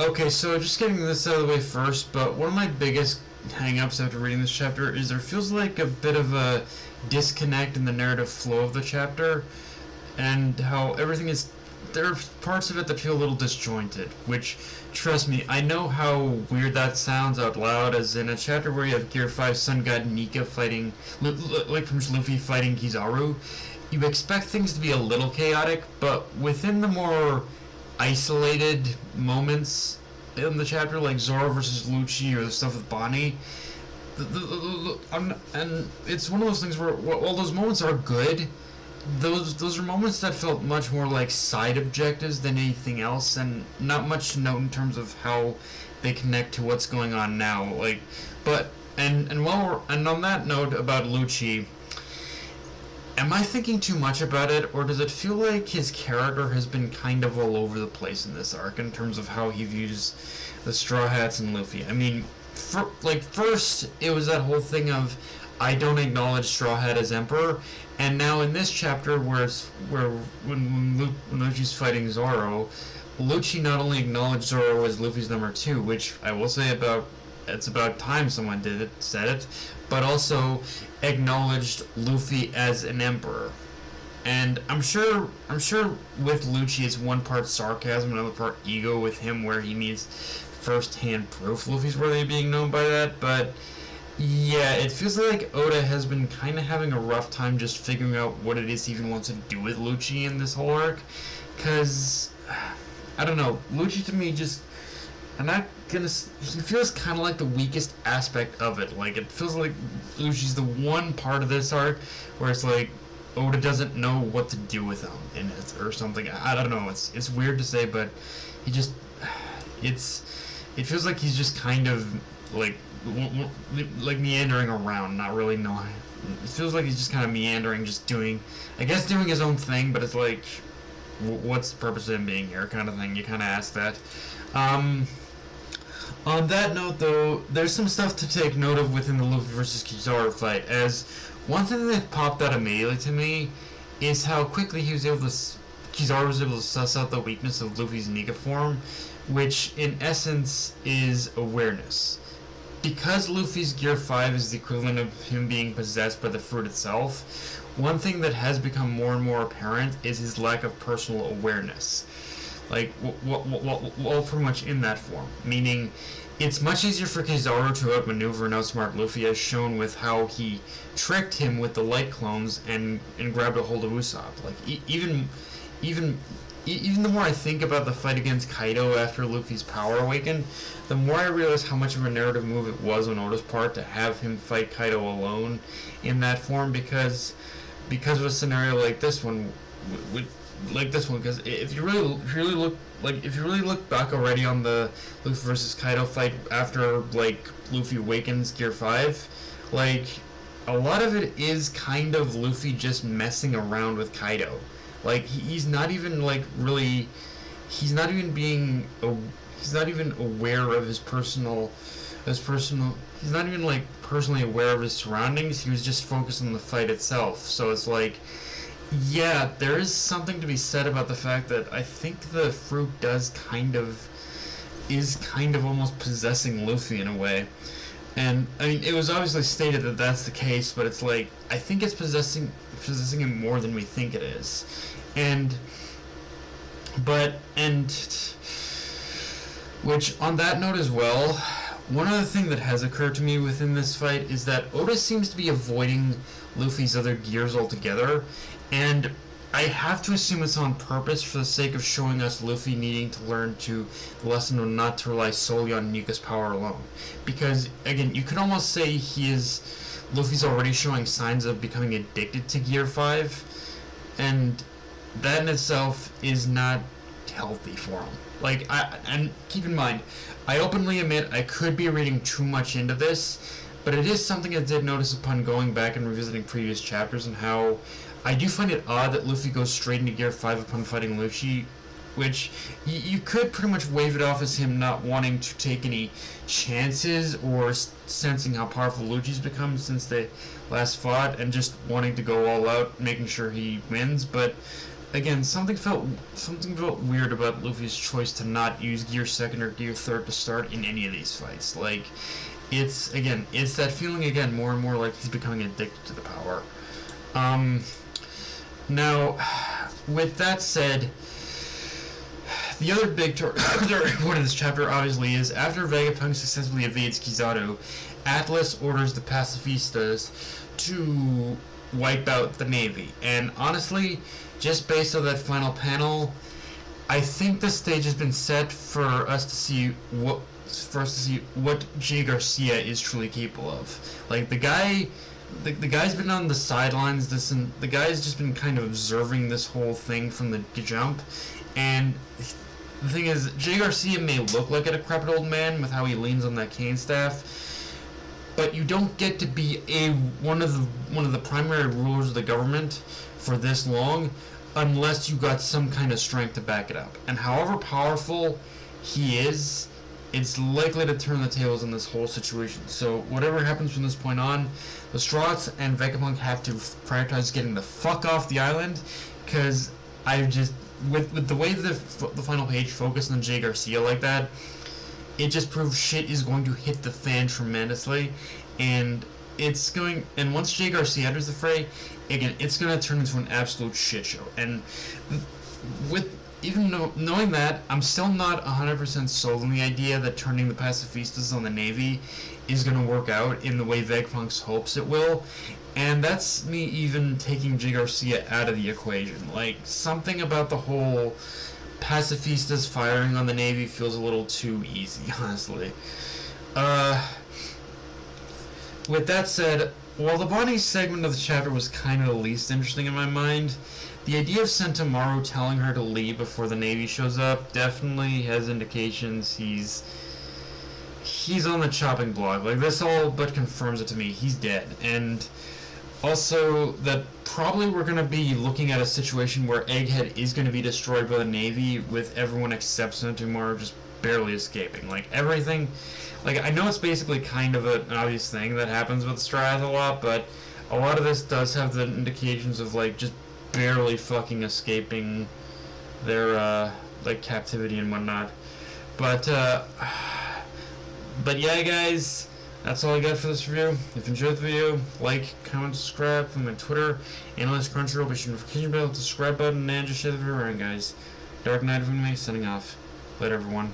Okay, so just getting this out of the way first, but one of my biggest hang-ups after reading this chapter is there feels like a bit of a disconnect in the narrative flow of the chapter, and how everything is... There are parts of it that feel a little disjointed, which, trust me, I know how weird that sounds out loud, as in a chapter where you have Gear 5 Sun God Nika fighting, like from Luffy fighting Kizaru, you expect things to be a little chaotic, but within the more isolated moments in the chapter, like Zoro versus Lucci or the stuff with Bonnie, and it's one of those things where, while those moments are good, those are moments that felt much more like side objectives than anything else, and not much to note in terms of how they connect to what's going on now. Like, but and while we're, and on that note about Lucci, am I thinking too much about it, or does it feel like his character has been kind of all over the place in this arc in terms of how he views the Straw Hats and Luffy? I mean, first it was that whole thing of I don't acknowledge Straw Hat as Emperor, and now in this chapter when Lucci's fighting Zoro, Lucci not only acknowledged Zoro as Luffy's number 2, which I will say it's about time someone said it, but also acknowledged Luffy as an emperor. And I'm sure with Lucci it's one part sarcasm, another part ego with him, where he needs first-hand proof Luffy's worthy of being known by that. But yeah, it feels like Oda has been kind of having a rough time just figuring out what it is he even wants to do with Lucci in this whole arc, because I don't know, Lucci to me just, I'm not gonna, he feels kind of like the weakest aspect of it. Like, it feels like Lucci's the one part of this arc where it's like Oda doesn't know what to do with him in it or something. I don't know, it's weird to say, but he just, it feels like he's just kind of like meandering around, not really knowing. It feels like he's just kind of meandering, just doing his own thing, but it's like, what's the purpose of him being here, kind of thing. You kind of ask that. On that note, though, there's some stuff to take note of within the Luffy versus Kizaru fight, as one thing that popped out immediately to me is how quickly Kizaru was able to suss out the weakness of Luffy's Nika form, which in essence is awareness. Because Luffy's Gear 5 is the equivalent of him being possessed by the fruit itself, one thing that has become more and more apparent is his lack of personal awareness. Like, well, pretty much in that form. Meaning, it's much easier for Kizaru to outmaneuver and outsmart Luffy, as shown with how he tricked him with the light clones and grabbed a hold of Usopp. Like, even the more I think about the fight against Kaido after Luffy's power awakened, the more I realize how much of a narrative move it was on Oda's part to have him fight Kaido alone in that form, because of a scenario like this one, because if you really look back already on the Luffy versus Kaido fight after like Luffy awakens Gear 5, like a lot of it is kind of Luffy just messing around with Kaido. Like, he's not even like really, he's not even aware of his personal, he's not even like personally aware of his surroundings. He was just focused on the fight itself. So it's like, yeah, there is something to be said about the fact that I think the fruit is kind of almost possessing Luffy in a way. And I mean, it was obviously stated that that's the case, but it's like, I think it's possessing him more than we think it is. Which, on that note as well, one other thing that has occurred to me within this fight is that Oda seems to be avoiding Luffy's other gears altogether, and I have to assume it's on purpose for the sake of showing us Luffy needing to learn the lesson of not to rely solely on Nika's power alone. Because, again, you could almost say Luffy's already showing signs of becoming addicted to Gear 5, and that in itself is not healthy for him. Like, and keep in mind, I openly admit I could be reading too much into this, but it is something I did notice upon going back and revisiting previous chapters, and how I do find it odd that Luffy goes straight into Gear 5 upon fighting Lucci, which you could pretty much wave it off as him not wanting to take any chances, or sensing how powerful Lucci's become since they last fought, and just wanting to go all out, making sure he wins. But again, something felt weird about Luffy's choice to not use Gear Second or Gear Third to start in any of these fights. Like, it's that feeling again more and more like he's becoming addicted to the power. Now, with that said, the other big point of this chapter obviously is after Vegapunk successfully evades Kizaru, Atlas orders the pacifistas to wipe out the Navy. And honestly, just based on that final panel, I think the stage has been set for us to see what Jay Garcia is truly capable of. Like, the guy's been on the sidelines. The guy's just been kind of observing this whole thing from the jump. And the thing is, Jay Garcia may look like a decrepit old man with how he leans on that cane staff, but you don't get to be one of the primary rulers of the government for this long unless you got some kind of strength to back it up. And however powerful he is, it's likely to turn the tables in this whole situation. So whatever happens from this point on, the Straughts and Vegapunk have to prioritize getting the fuck off the island, because with the way the final page focused on Jay Garcia like that, it just proves shit is going to hit the fan tremendously, and once Jay Garcia enters the fray, again, it's going to turn into an absolute shit show. And knowing that, I'm still not 100% sold on the idea that turning the pacifistas on the Navy is going to work out in the way Vegapunk hopes it will. And that's me even taking Jay Garcia out of the equation. Like, something about the whole pacifistas firing on the Navy feels a little too easy, honestly. With that said, while the Bonnie segment of the chapter was kind of the least interesting in my mind, the idea of Sentomaru telling her to leave before the Navy shows up definitely has indications he's on the chopping block. Like, this all but confirms it to me. He's dead. And also that probably we're going to be looking at a situation where Egghead is going to be destroyed by the Navy, with everyone except Sentomaru just barely escaping. Like, everything... Like, I know it's basically kind of an obvious thing that happens with Strath a lot, but a lot of this does have the indications of, like, just barely fucking escaping their, like, captivity and whatnot. But yeah, guys, that's all I got for this review. If you enjoyed the video, like, comment, subscribe. From my Twitter, Analyst Crunchyroll, be sure to notification bell, the subscribe button, and just share the video around, guys. Dark Knight of Anime, signing off. Later, everyone.